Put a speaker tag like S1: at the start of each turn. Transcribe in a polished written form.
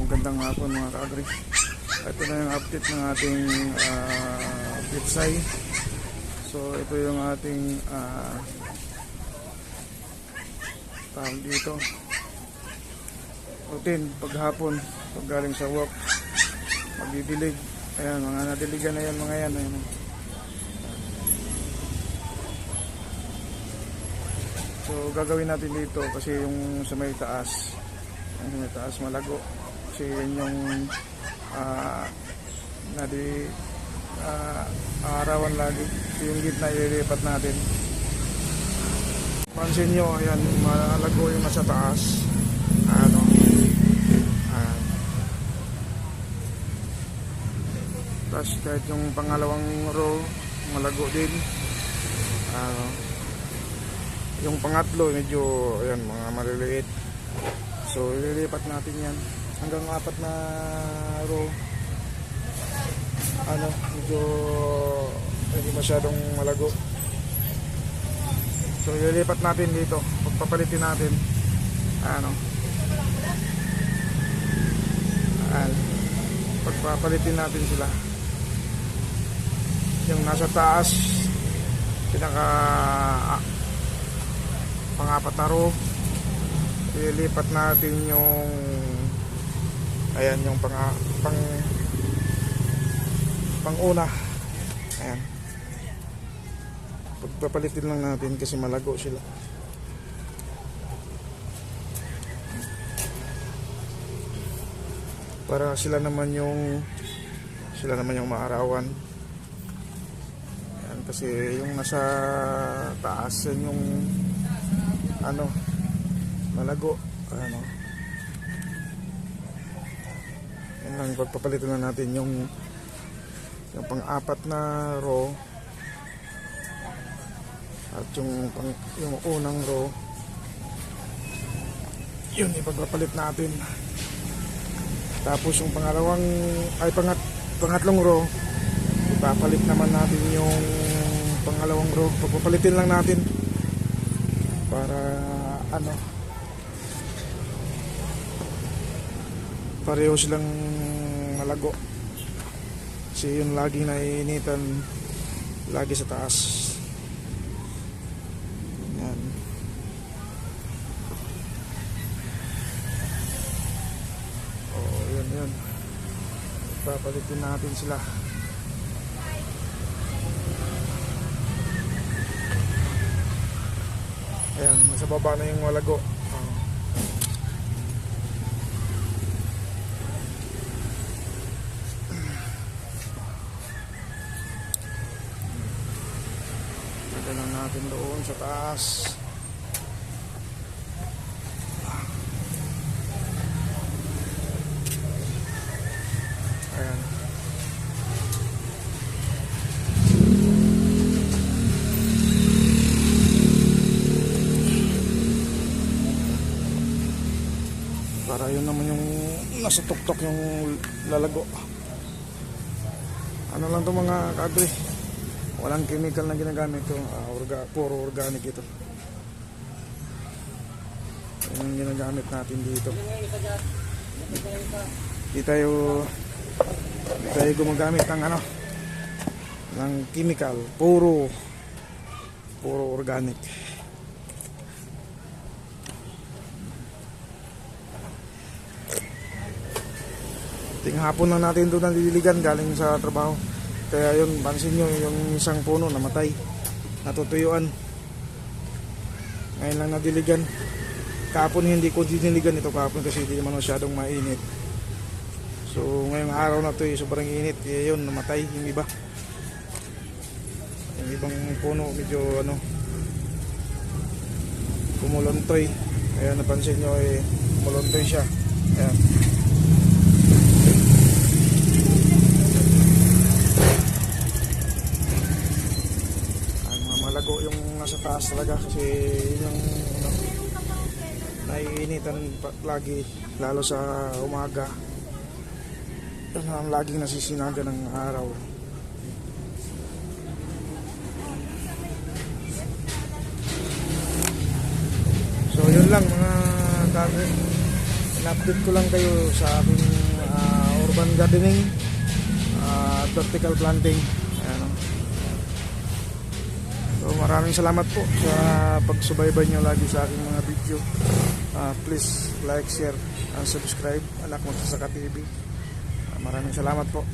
S1: Magandang hapon mga ka-agri. Ito na yung update ng ating pitsay. So ito yung ating tawag dito routine paghapon pag galing sa work, magdidilig. Ayan, mga nadiligan na yan mga yan. Ayan. So gagawin natin dito kasi yung sa may taas, malago kasi yun yung arawan lagi. Yung gitna ililipat natin. Pansin nyo, ayan, malago yung nasa taas. Tapos kahit yung pangalawang row malago din. Yung pangatlo medyo ayan, mga maliliit. So ililipat natin yan hanggang 4 na row. Medyo hindi masyadong malago. So ililipat natin dito, pagpapalitin natin. Pagpapalitin natin sila. Yung nasa taas, pinaka pang-4 na row, ililipat natin yung ayan, yung pang-una. Ayan, pagpapalitin lang natin kasi malago sila. Para sila naman yung maarawan. Ayan, kasi yung nasa taas yung malago. Yan lang, pagpapalitan na natin yung pang-4 na row at yung unang row. Yun, ipagpapalit natin. Tapos yung pangatlong row, ipapalit naman natin yung pangalawang row. Pagpapalitin lang natin para pareho silang malago. Kasi yun laging naiinitan lagi sa taas. Yan. Yun. Papalitin natin sila. Ayan, nasa baba na yung malago. Lagyan lang natin doon sa taas. Ayan. Para yun naman yung nasa tuktok yung lalago. Ano lang to mga kadre, walang chemical na ginagamit ito. Puro organic ito. Yan yung ginagamit natin dito. Di tayo gumagamit ng chemical. Puro organic. Ting hapon na natin doon naliligan galing sa trabaho. Kaya yun, pansin nyo yung isang puno namatay, natutuyuan. Ngayon lang nadiligan. Kahapon hindi ko diniligan ito kahapon kasi hindi naman masyadong mainit. So ngayong araw na ito sobrang init. Kaya yun, namatay yung iba. Yung ibang puno medyo kumulontoy. Kaya napansin nyo kumulontoy siya. Ayan. Yung nasa taas talaga kasi yung naiinitan lagi, lalo sa umaga. Yan ang laging nasisinaga ng araw. So yun lang mga kagre, in-update ko lang kayo sa aking urban gardening, vertical planting. Ayan, oh. So maraming salamat po sa pagsubaybay nyo lagi sa aking mga video. Please like, share, and subscribe. Anak Magsasaka TV. Maraming salamat po.